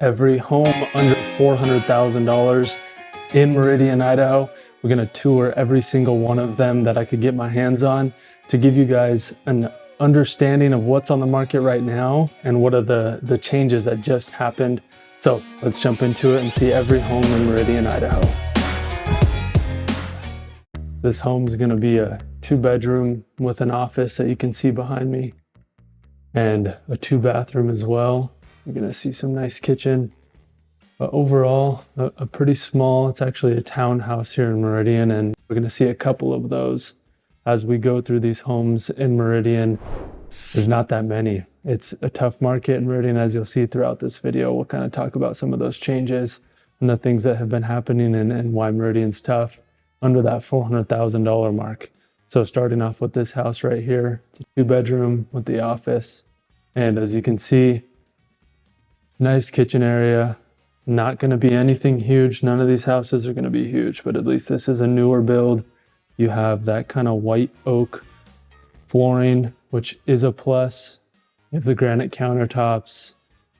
every home under $400,000 in Meridian, Idaho. We're gonna tour every single one of them that I could get my hands on to give you guys an understanding of what's on the market right now and what are the changes that just happened. So let's jump into it and see every home in Meridian, Idaho. This home is gonna be a 2-bedroom with an office that you can see behind me, and a 2-bathroom as well. You're gonna see some nice kitchen, but overall a pretty small, it's actually a townhouse here in Meridian, and we're gonna see a couple of those as we go through these homes in Meridian. There's not that many. It's a tough market in Meridian, as you'll see throughout this video. We'll kind of talk about some of those changes and the things that have been happening and why Meridian's tough under that $400,000 mark. So starting off with this house right here, it's a 2-bedroom with the office. And as you can see, nice kitchen area. Not gonna be anything huge. None of these houses are gonna be huge, but at least this is a newer build. You have that kind of white oak flooring, which is a plus. You have the granite countertops,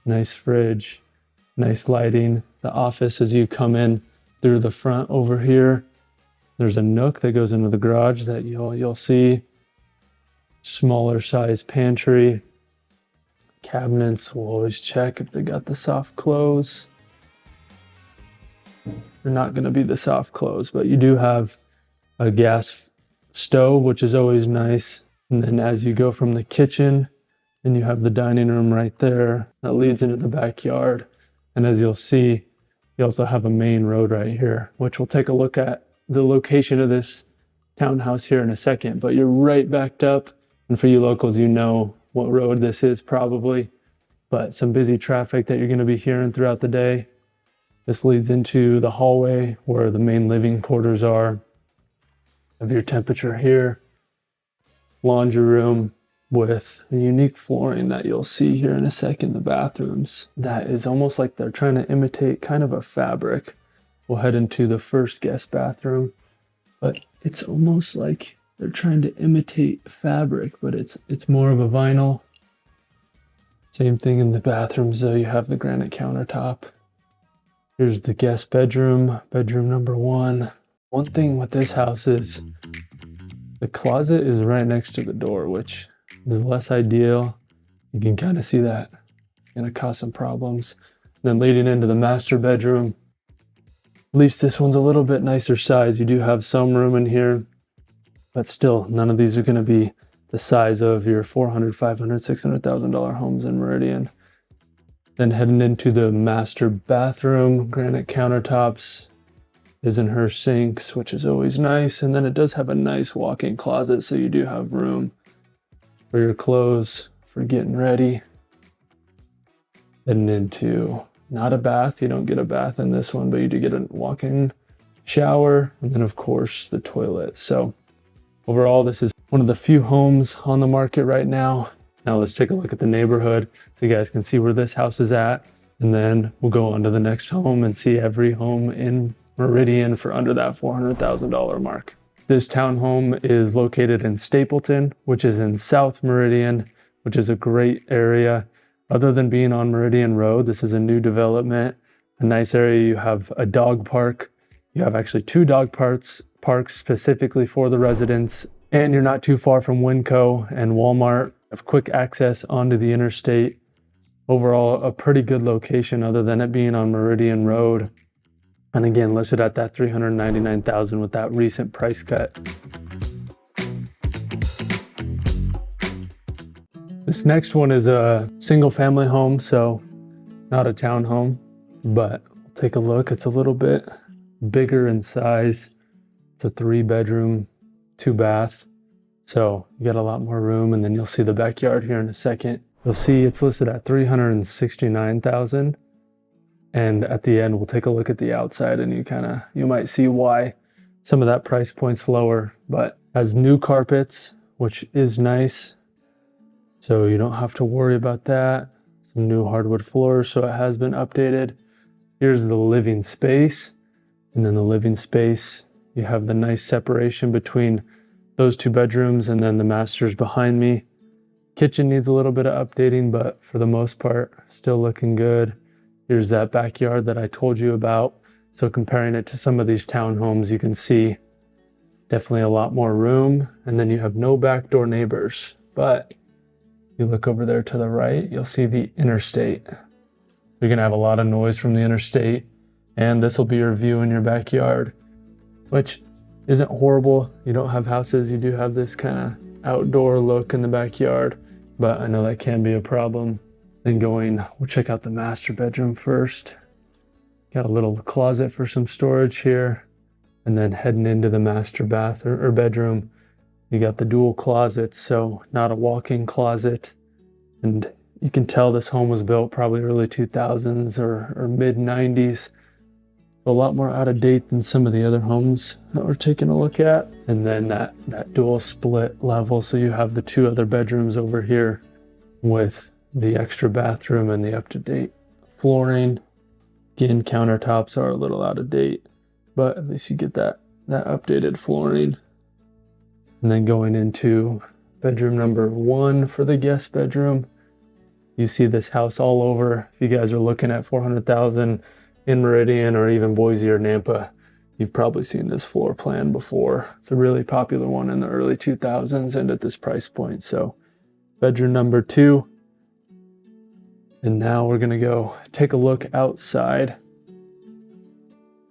nice fridge, nice lighting. The office, as you come in through the front over here, there's a nook that goes into the garage that you'll see. Smaller size pantry. Cabinets, we'll always check if they got the soft close. They're not gonna be the soft close, but you do have a gas stove, which is always nice. And then as you go from the kitchen, and you have the dining room right there that leads into the backyard. And as you'll see, you also have a main road right here, which we'll take a look at the location of this townhouse here in a second, but you're right backed up. And for you locals, you know what road this is probably, but some busy traffic that you're gonna be hearing throughout the day. This leads into the hallway where the main living quarters are. Have your temperature here. Laundry room with a unique flooring that you'll see here in a second. The bathrooms, that is almost like they're trying to imitate kind of a fabric. We'll head into the first guest bathroom, but it's almost like they're trying to imitate fabric, but it's more of a vinyl. Same thing in the bathrooms though. You have the granite countertop. Here's the guest bedroom, bedroom number 1. One thing with this house is the closet is right next to the door, which is less ideal. You can kind of see that it's gonna cause some problems. And then leading into the master bedroom, at least this one's a little bit nicer size. You do have some room in here, but still none of these are gonna be the size of your $400,000, $500,000, $600,000 homes in Meridian. Then heading into the master bathroom, granite countertops, is in her sinks, which is always nice. And then it does have a nice walk-in closet, so you do have room for your clothes, for getting ready. Heading into not a bath, you don't get a bath in this one, but you do get a walk-in shower, and then of course the toilet. So overall, this is one of the few homes on the market right now. Now let's take a look at the neighborhood so you guys can see where this house is at, and then we'll go on to the next home and see every home in Meridian for under that $400,000 mark. This townhome is located in Stapleton, which is in South Meridian, which is a great area. Other than being on Meridian Road, this is a new development, a nice area. You have a dog park. You have actually 2 dog parks specifically for the residents, and you're not too far from Winco and Walmart. You have quick access onto the interstate. Overall, a pretty good location other than it being on Meridian Road. And again, listed at that $399,000 with that recent price cut. This next one is a single family home, so not a townhome, but we'll take a look. It's a little bit bigger in size. It's a 3-bedroom, 2-bath. So you got a lot more room, and then you'll see the backyard here in a second. You'll see it's listed at $369,000. And at the end, we'll take a look at the outside, and you might see why some of that price point's lower, but has new carpets, which is nice. So you don't have to worry about that. Some new hardwood floors, so it has been updated. Here's the living space. And then the living space, you have the nice separation between those 2 bedrooms, and then the master's behind me. Kitchen needs a little bit of updating, but for the most part, still looking good. Here's that backyard that I told you about. So comparing it to some of these townhomes, you can see definitely a lot more room. And then you have no backdoor neighbors. But you look over there to the right, you'll see the interstate. You're gonna have a lot of noise from the interstate. And this will be your view in your backyard, which isn't horrible. You don't have houses, you do have this kind of outdoor look in the backyard, but I know that can be a problem. Then we'll check out the master bedroom first. Got a little closet for some storage here. And then heading into the master bath or bedroom, you got the dual closets, so not a walk-in closet. And you can tell this home was built probably early 2000s or mid 90s. A lot more out of date than some of the other homes that we're taking a look at. And then that dual split level, so you have the two other bedrooms over here with the extra bathroom and the up-to-date flooring. Again, countertops are a little out of date, but at least you get that updated flooring. And then going into bedroom number 1 for the guest bedroom, you see this house all over. If you guys are looking at $400,000 in Meridian or even Boise or Nampa, you've probably seen this floor plan before. It's a really popular one in the early 2000s and at this price point. So bedroom number 2. And now we're gonna go take a look outside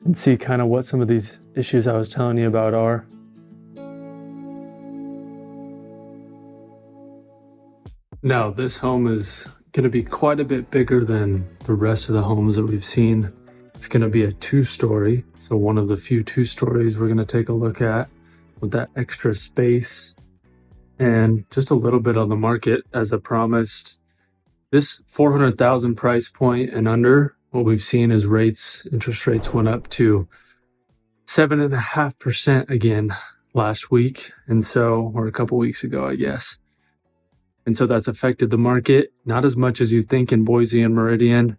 and see kind of what some of these issues I was telling you about are. Now, this home is gonna be quite a bit bigger than the rest of the homes that we've seen. It's gonna be a 2-story. So one of the few 2-stories we're gonna take a look at with that extra space and just a little bit on the market as I promised. This 400,000 price point and under, what we've seen is interest rates went up to 7.5% again last week. Or a couple weeks ago, I guess. And so that's affected the market, not as much as you think in Boise and Meridian.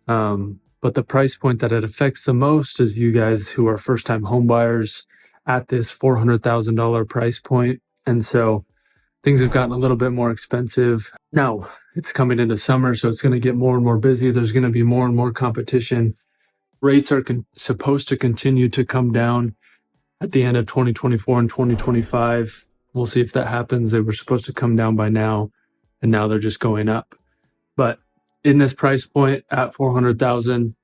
But the price point that it affects the most is you guys who are first-time home buyers at this $400,000 price point. And so things have gotten a little bit more expensive. Now, it's coming into summer, so it's going to get more and more busy. There's going to be more and more competition. Rates are supposed to continue to come down at the end of 2024 and 2025. We'll see if that happens. They were supposed to come down by now, and now they're just going up. But in this price point at 400,000,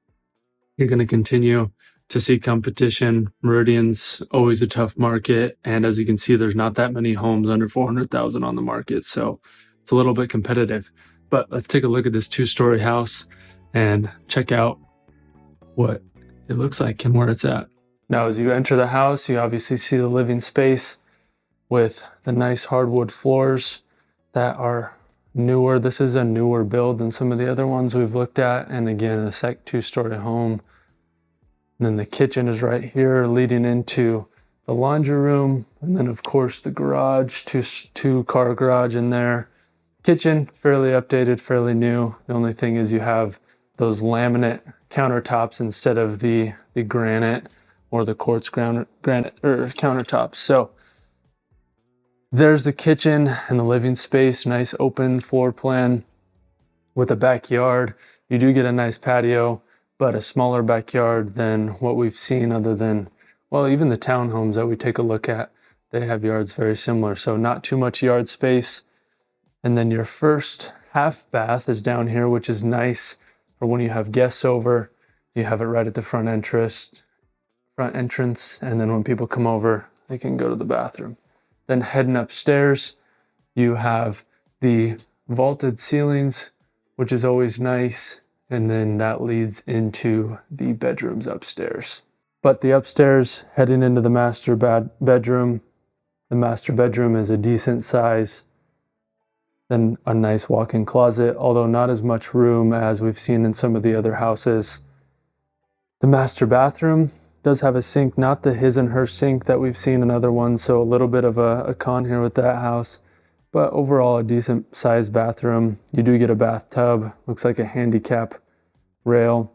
you're going to continue to see competition. Meridian's always a tough market, and as you can see, there's not that many homes under 400,000 on the market, so it's a little bit competitive. But let's take a look at this 2-story house and check out what it looks like and where it's at. Now, as you enter the house, you obviously see the living space with the nice hardwood floors that are newer. This is a newer build than some of the other ones we've looked at, and again, a 2-story home. And then the kitchen is right here leading into the laundry room. And then of course the garage, two car garage in there. Kitchen, fairly updated, fairly new. The only thing is you have those laminate countertops instead of the granite or the quartz granite or countertops. So there's the kitchen and the living space, nice open floor plan with a backyard. You do get a nice patio, but a smaller backyard than what we've seen other than, well, even the townhomes that we take a look at, they have yards very similar. So not too much yard space. And then your first half bath is down here, which is nice for when you have guests over. You have it right at the front entrance. And then when people come over, they can go to the bathroom. Then heading upstairs, you have the vaulted ceilings, which is always nice. And then that leads into the bedrooms upstairs. But the upstairs, heading into the master bedroom, the master bedroom is a decent size. Then a nice walk-in closet, although not as much room as we've seen in some of the other houses. The master bathroom does have a sink, not the his and her sink that we've seen in other ones, so a little bit of a con here with that house. But overall, a decent sized bathroom. You do get a bathtub, looks like a handicap rail.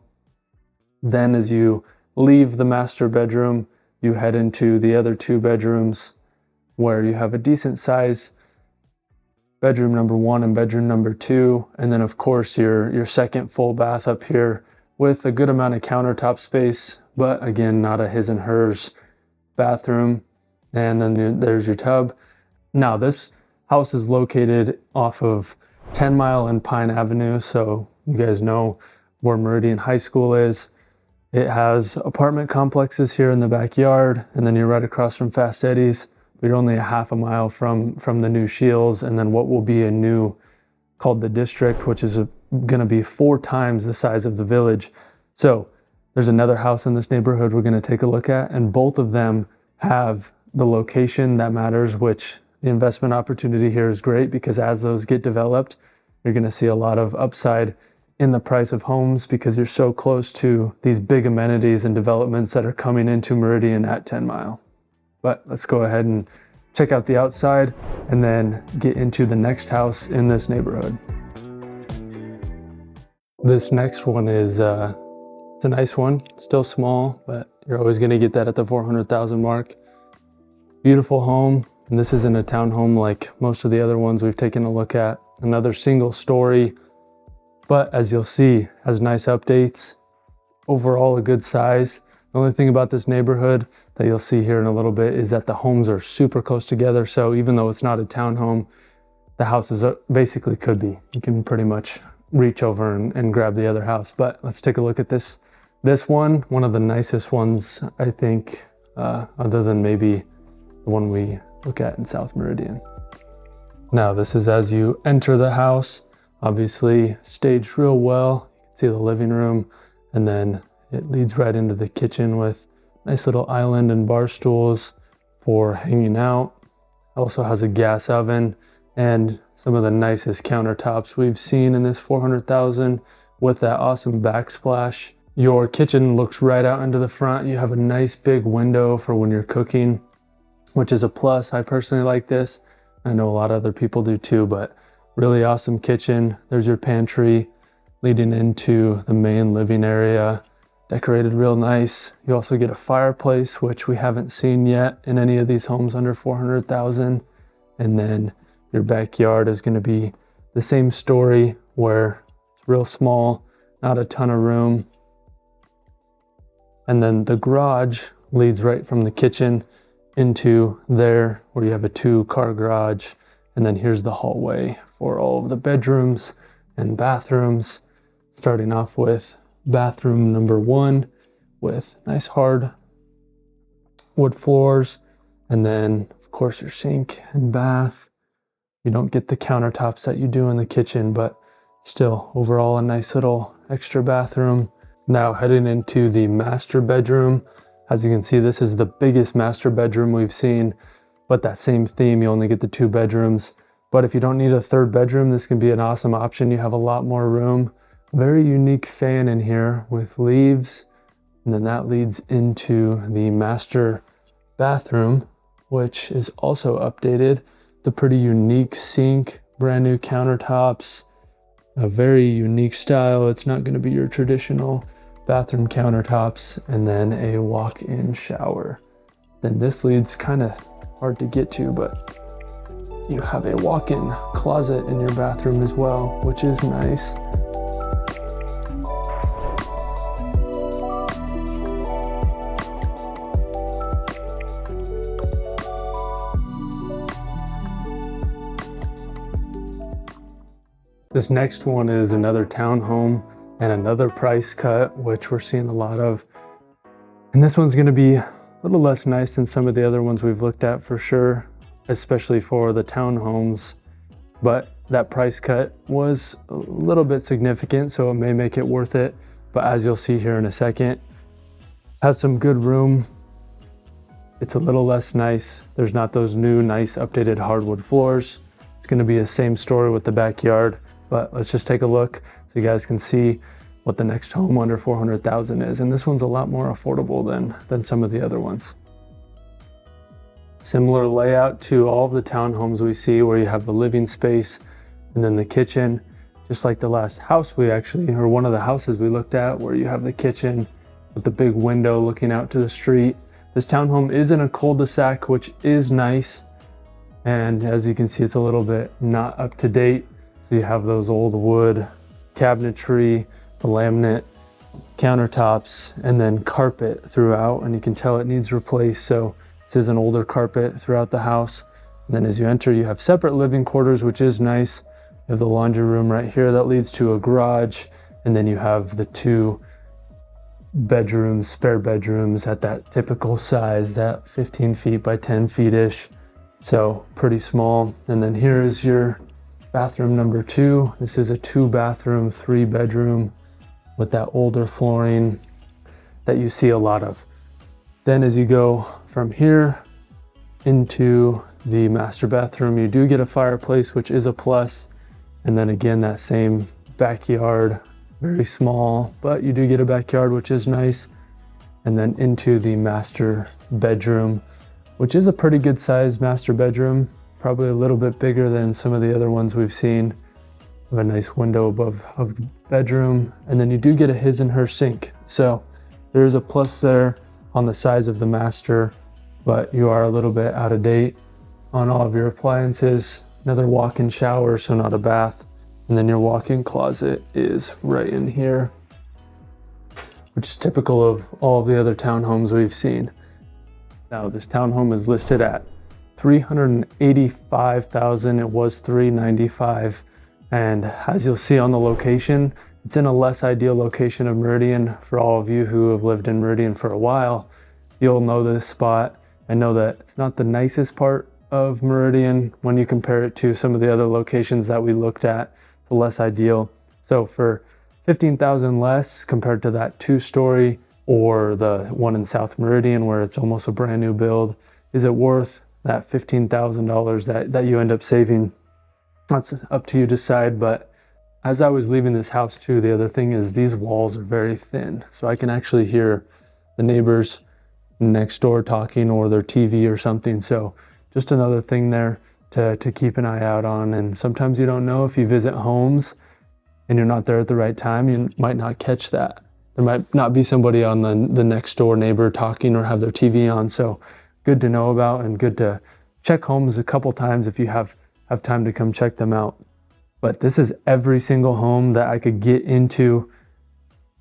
Then as you leave the master bedroom, you head into the other 2 bedrooms where you have a decent size bedroom number 1 and bedroom number 2. And then of course your second full bath up here with a good amount of countertop space, but again, not a his and hers bathroom. And then there's your tub. Now this house is located off of 10 Mile and Pine Avenue, so you guys know where Meridian High School is. It has apartment complexes here in the backyard, and then you're right across from Fast Eddie's. But you're only a half a mile from the new Shields, and then what will be a new called the District, which is going to be 4 times the size of the Village. So there's another house in this neighborhood we're going to take a look at, and both of them have the location that matters, which the investment opportunity here is great because as those get developed, you're going to see a lot of upside in the price of homes because you're so close to these big amenities and developments that are coming into Meridian at 10 Mile. But let's go ahead and check out the outside and then get into the next house in this neighborhood. This next one is it's a nice one, still small, but you're always going to get that at the 400,000 mark. Beautiful home, and this isn't a townhome like most of the other ones we've taken a look at. Another single story, but as you'll see, has nice updates. Overall, a good size. The only thing about this neighborhood that you'll see here in a little bit is that the homes are super close together. So even though it's not a townhome, the houses basically could be. You can pretty much reach over and grab the other house. But let's take a look at this one of the nicest ones, I think, other than maybe the one we look at in South Meridian. Now this is as you enter the house, obviously staged real well. You can see the living room, and then it leads right into the kitchen with nice little island and bar stools for hanging out. Also has a gas oven and some of the nicest countertops we've seen in this 400,000 with that awesome backsplash. Your kitchen looks right out into the front. You have a nice big window for when you're cooking, which is a plus. I personally like this. I know a lot of other people do too, but really awesome kitchen. There's your pantry leading into the main living area, decorated real nice. You also get a fireplace, which we haven't seen yet in any of these homes under 400,000. And then your backyard is going to be the same story where it's real small, not a ton of room. And then the garage leads right from the kitchen into there where you have a 2-car garage. And then here's the hallway for all of the bedrooms and bathrooms, starting off with bathroom number 1 with nice hard wood floors. And then of course your sink and bath. You don't get the countertops that you do in the kitchen, but still overall a nice little extra bathroom. Now heading into the master bedroom. As you can see, this is the biggest master bedroom we've seen, but that same theme, you only get the 2 bedrooms. But if you don't need a 3rd bedroom, this can be an awesome option. You have a lot more room. Very unique fan in here with leaves. And then that leads into the master bathroom, which is also updated. The pretty unique sink, brand new countertops, a very unique style. It's not going to be your traditional bathroom countertops, and then a walk-in shower. Then this leads kind of hard to get to, but you have a walk-in closet in your bathroom as well, which is nice. This next one is another townhome and another price cut, which we're seeing a lot of. And this one's going to be a little less nice than some of the other ones we've looked at for sure, especially for the townhomes. But that price cut was a little bit significant, so it may make it worth it. But as you'll see here in a second, has some good room. It's a little less nice. There's not those new, nice, updated hardwood floors. It's going to be the same story with the backyard. But let's just take a look so you guys can see what the next home under 400,000 is. And this one's a lot more affordable than some of the other ones. Similar layout to all of the townhomes we see, where you have the living space and then the kitchen, just like the last house or one of the houses we looked at, where you have the kitchen with the big window looking out to the street. This townhome is in a cul-de-sac, which is nice. And as you can see, it's a little bit not up to date. So you have those old wood cabinetry, the laminate countertops, and then carpet throughout, and you can tell it needs replaced. So this is an older carpet throughout the house. And then as you enter, you have separate living quarters, which is nice. You have the laundry room right here that leads to a garage, and then you have the 2 bedrooms, spare bedrooms at that typical size, that 15 feet by 10 feet-ish. So pretty small. And then here is your bathroom number 2. This is a 2-bathroom, 3-bedroom with that older flooring that you see a lot of. Then as you go from here into the master bathroom, you do get a fireplace, which is a plus. And then again, that same backyard, very small, but you do get a backyard, which is nice. And then into the master bedroom, which is a pretty good sized master bedroom, probably a little bit bigger than some of the other ones we've seen. Have a nice window above of the bedroom, and then you do get a his and her sink. So there is a plus there on the size of the master, but you are a little bit out of date on all of your appliances. Another walk-in shower, so not a bath. And then your walk-in closet is right in here, which is typical of all of the other townhomes we've seen. Now this townhome is listed at $385,000. It was $395,000. And as you'll see on the location, it's in a less ideal location of Meridian. For all of you who have lived in Meridian for a while, you'll know this spot and know that it's not the nicest part of Meridian when you compare it to some of the other locations that we looked at. It's less ideal. So for $15,000 less compared to that 2-story or the one in South Meridian where it's almost a brand new build, is it worth that $15,000 that you end up saving? That's up to you to decide. But as I was leaving this house too, the other thing is these walls are very thin. So I can actually hear the neighbors next door talking or their TV or something. So just another thing there to keep an eye out on. And sometimes you don't know, if you visit homes and you're not there at the right time, you might not catch that. There might not be somebody on the next door neighbor talking or have their TV on. So good to know about, and good to check homes a couple times if you have time to come check them out. But this is every single home that I could get into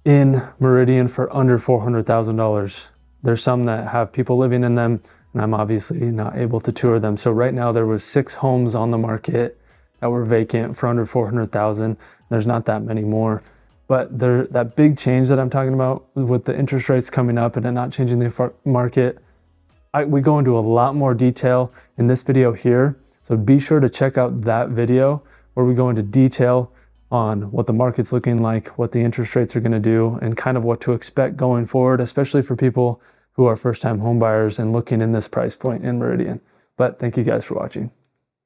in Meridian for under $400,000. There's some that have people living in them, and I'm obviously not able to tour them. So right now there was 6 homes on the market that were vacant for under $400,000. There's not that many more. But that big change that I'm talking about with the interest rates coming up and it not changing the market, we go into a lot more detail in this video here. So be sure to check out that video where we go into detail on what the market's looking like, what the interest rates are going to do, and kind of what to expect going forward, especially for people who are first-time home buyers and looking in this price point in Meridian. But thank you guys for watching.